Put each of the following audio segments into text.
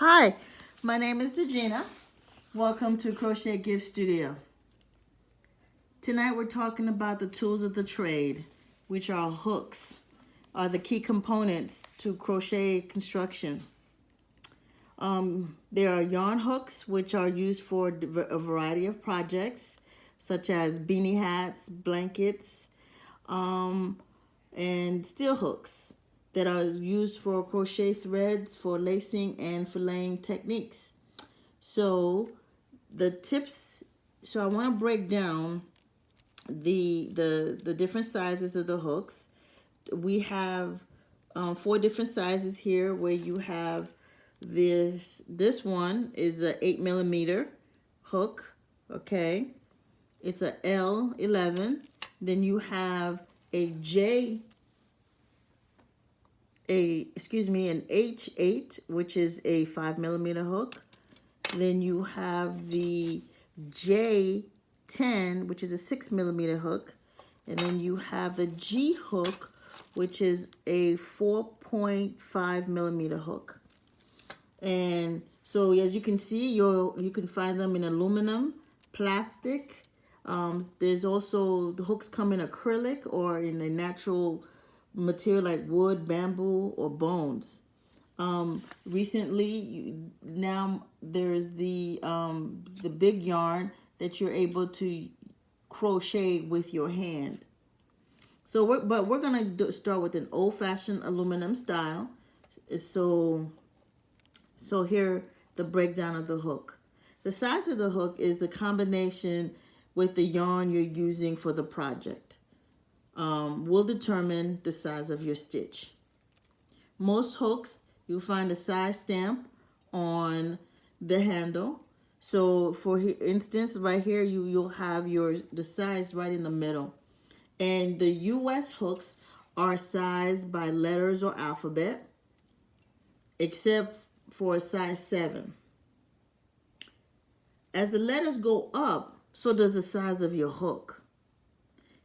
Hi, my name is Degina. Welcome to Crochet Gift Studio. Tonight we're talking about the tools of the trade, which are hooks, are the key components to crochet construction. There are yarn hooks, which are used for a variety of projects, such as beanie hats, blankets, and steel hooks that are used for crochet threads, for lacing and filleting techniques. So the tips, so I want to break down the different sizes of the hooks. We have 4 different sizes here, where you have this one is a 8mm hook, okay? It's a L11. Then you have an H8, which is a 5mm hook. Then you have the J10, which is a 6mm hook. And then you have the G hook, which is a 4.5mm hook. And so as you can see, you can find them in aluminum, plastic. There's also, the hooks come in acrylic or in a natural material like wood, bamboo, or bones. Recently, now there's the big yarn that you're able to crochet with your hand. So we're gonna start with an old-fashioned aluminum style. So here, the breakdown of the hook. The size of the hook is the combination with the yarn you're using for the project. Will determine the size of your stitch. Most hooks, you'll find a size stamp on the handle. So for instance, right here, you'll have the size right in the middle. And the US hooks are sized by letters or alphabet, except for size 7. As the letters go up, so does the size of your hook.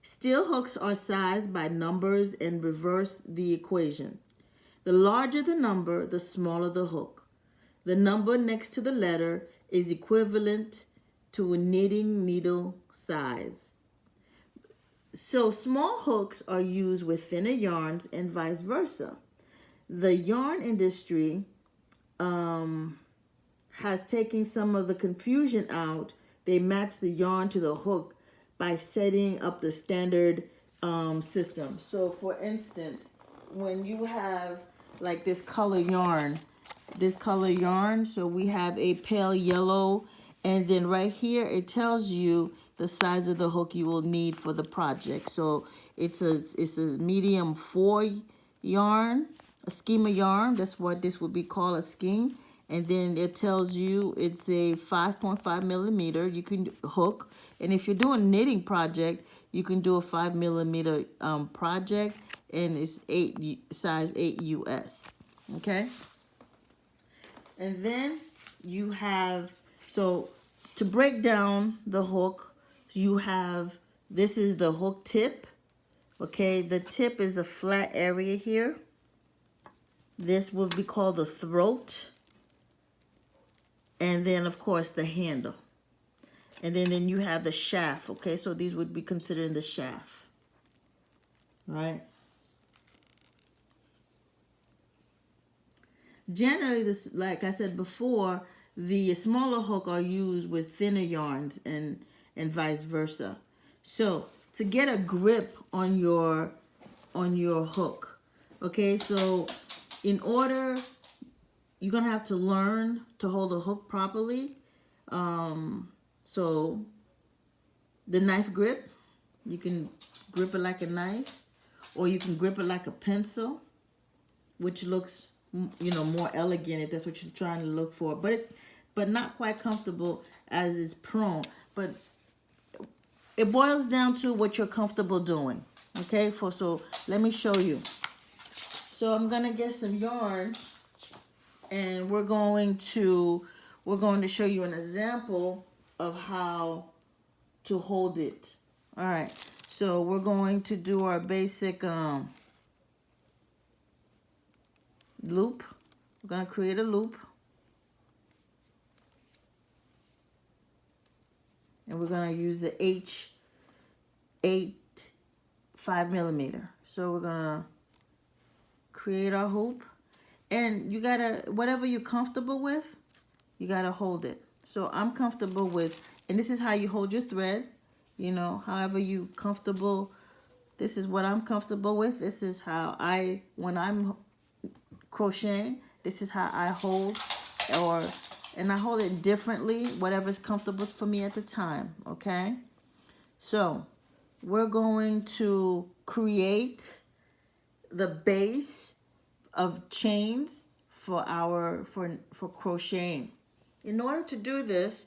Steel hooks are sized by numbers and reverse the equation. The larger the number, the smaller the hook. The number next to the letter is equivalent to a knitting needle size. So small hooks are used with thinner yarns and vice versa. The yarn industry has taken some of the confusion out. They match the yarn to the hook by setting up the standard system. So for instance, when you have like this color yarn, so we have a pale yellow, and then right here it tells you the size of the hook you will need for the project. So it's a medium 4 yarn, a skein of yarn. That's what this would be called, a skein. And then it tells you it's a 5.5mm you can hook. And if you're doing knitting project, you can do a 5mm project, and it's size 8 US. Okay. And then you have, so to break down the hook, you have, this is the hook tip. Okay, the tip is a flat area here. This would be called the throat. And then of course the handle. And then you have the shaft. Okay, so these would be considered the shaft. Right? Generally, this, like I said before, the smaller hook are used with thinner yarns and vice versa. So to get a grip on your hook, okay, so in order, you're gonna have to learn to hold the hook properly. So the knife grip, you can grip it like a knife, or you can grip it like a pencil, which looks, you know, more elegant if that's what you're trying to look for. But not quite comfortable as is prone. But it boils down to what you're comfortable doing. Okay, so let me show you. So I'm gonna get some yarn, and we're going to show you an example of how to hold it. All right, so we're going to do our basic loop. We're going to create a loop. And we're going to use the H8 5mm. So we're going to create our hoop. And you got to, whatever you're comfortable with, you got to hold it. So I'm comfortable with, and this is how you hold your thread, you know, however you comfortable. This is what I'm comfortable with. This is how when I'm crocheting, this is how I hold, and I hold it differently, whatever's comfortable for me at the time, okay? So we're going to create the base of chains for for crocheting. In order to do this,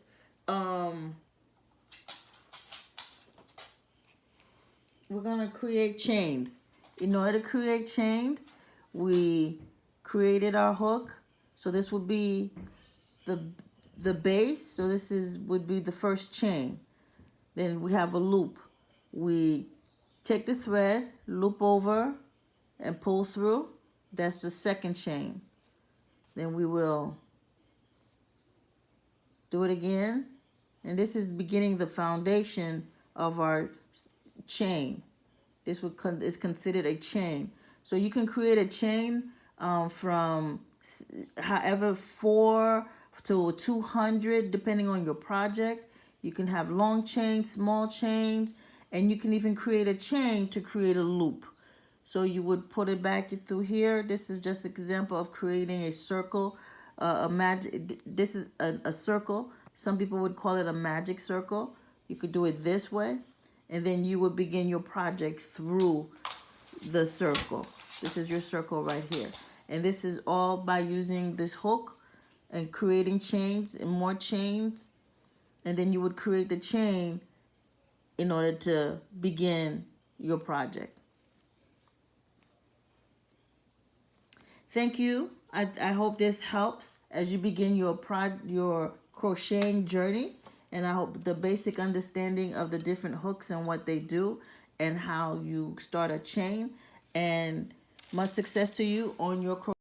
we're going to create chains. In order to create chains, we created our hook. So this would be the base. So this would be the first chain. Then we have a loop. We take the thread, loop over, and pull through. That's the second chain. Then we will do it again. And this is beginning the foundation of our chain. This is considered a chain. So you can create a chain from however 4 to 200, depending on your project. You can have long chains, small chains, and you can even create a chain to create a loop. So you would put it back through here. This is just an example of creating a circle, a magic. This is a circle. Some people would call it a magic circle. You could do it this way, and then you would begin your project through the circle. This is your circle right here. And this is all by using this hook and creating chains and more chains. And then you would create the chain in order to begin your project. Thank you. I hope this helps as you begin your crocheting journey. And I hope the basic understanding of the different hooks and what they do and how you start a chain. And much success to you on your crochet.